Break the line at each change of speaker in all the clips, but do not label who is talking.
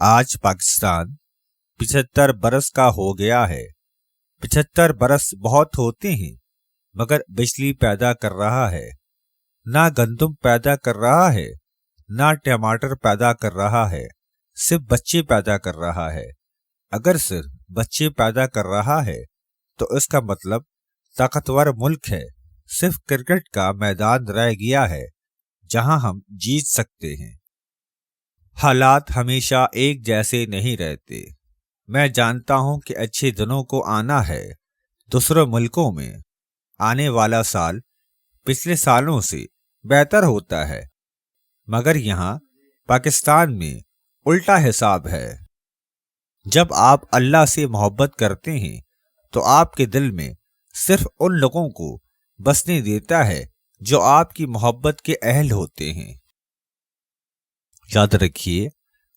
आज पाकिस्तान 75 बरस का हो गया है। 75 बरस बहुत होते हैं, मगर बिजली पैदा कर रहा है, ना गंदम पैदा कर रहा है, ना टमाटर पैदा कर रहा है, सिर्फ बच्चे पैदा कर रहा है। अगर सिर्फ बच्चे पैदा कर रहा है तो इसका मतलब ताकतवर मुल्क है। सिर्फ क्रिकेट का मैदान रह गया है जहां हम जीत सकते हैं। हालात हमेशा एक जैसे नहीं रहते। मैं जानता हूं कि अच्छे दिनों को आना है। दूसरे मुल्कों में आने वाला साल पिछले सालों से बेहतर होता है, मगर यहाँ पाकिस्तान में उल्टा हिसाब है। जब आप अल्लाह से मोहब्बत करते हैं तो आपके दिल में सिर्फ उन लोगों को बसने देता है जो आपकी मोहब्बत के अहल होते हैं। याद रखिए,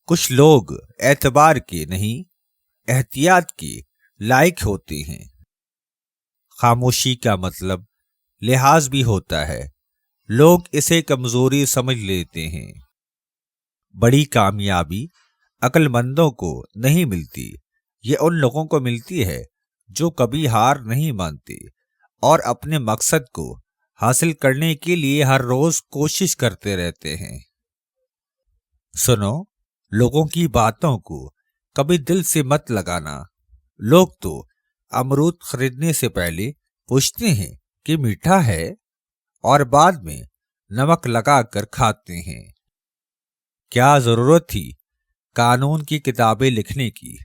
कुछ लोग एतबार के नहीं, एहतियात के लायक होते हैं। खामोशी का मतलब लिहाज भी होता है। लोग इसे कमजोरी समझ लेते हैं। बड़ी कामयाबी अक्लमंदों को नहीं मिलती, ये उन लोगों को मिलती है जो कभी हार नहीं मानते और अपने मकसद को हासिल करने के लिए हर रोज कोशिश करते रहते हैं। सुनो, लोगों की बातों को कभी दिल से मत लगाना। लोग तो अमरूद खरीदने से पहले पूछते हैं कि मीठा है और बाद में नमक लगाकर खाते हैं। क्या जरूरत थी कानून की किताबें लिखने की?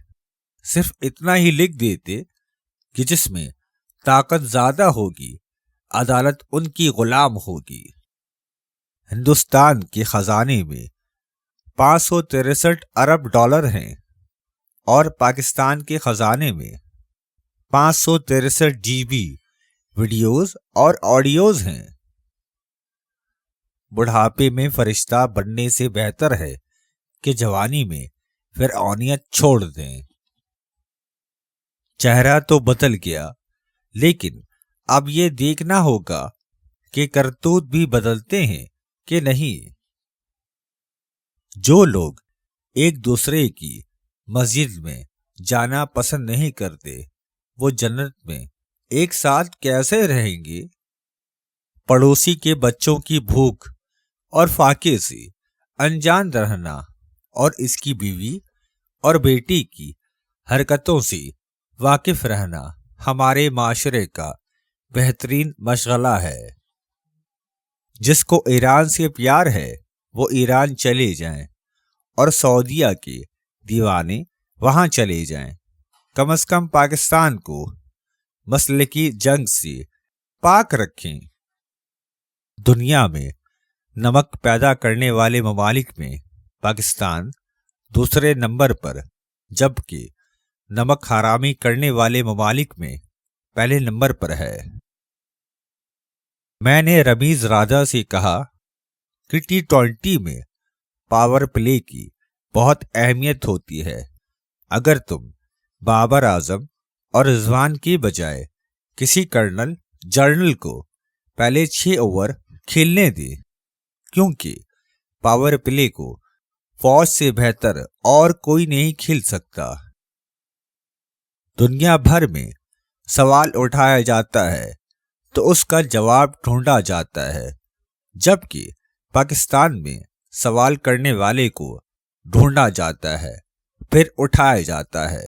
सिर्फ इतना ही लिख देते कि जिसमें ताकत ज्यादा होगी, अदालत उनकी गुलाम होगी। हिंदुस्तान के खजाने में 563 अरब डॉलर हैं और पाकिस्तान के खजाने में 563 GB वीडियोस और ऑडियोज हैं। बुढ़ापे में फरिश्ता बनने से बेहतर है कि जवानी में फिरौनियत छोड़ दें। चेहरा तो बदल गया, लेकिन अब ये देखना होगा कि करतूत भी बदलते हैं कि नहीं। जो लोग एक दूसरे की मस्जिद में जाना पसंद नहीं करते, वो जन्नत में एक साथ कैसे रहेंगे? पड़ोसी के बच्चों की भूख और फाके से अनजान रहना और इसकी बीवी और बेटी की हरकतों से वाकिफ रहना हमारे माशरे का बेहतरीन मशगला है। जिसको ईरान से प्यार है वो ईरान चले जाएं और सऊदीया के दीवाने वहां चले जाएं। कम से कम पाकिस्तान को मसलकी जंग से पाक रखें। दुनिया में नमक पैदा करने वाले ममालिक में पाकिस्तान दूसरे नंबर पर, जबकि नमक हरामी करने वाले ममालिक में पहले नंबर पर है। मैंने रमीज राजा से कहा कि T20 में पावर प्ले की बहुत अहमियत होती है। अगर तुम बाबर आजम और रिजवान की बजाय किसी कर्नल जर्नल को पहले 6 ओवर खेलने दे, क्योंकि पावर प्ले को फौज से बेहतर और कोई नहीं खेल सकता। दुनिया भर में सवाल उठाया जाता है तो उसका जवाब ढूंढा जाता है, जबकि पाकिस्तान में सवाल करने वाले को ढूंढा जाता है, फिर उठाया जाता है।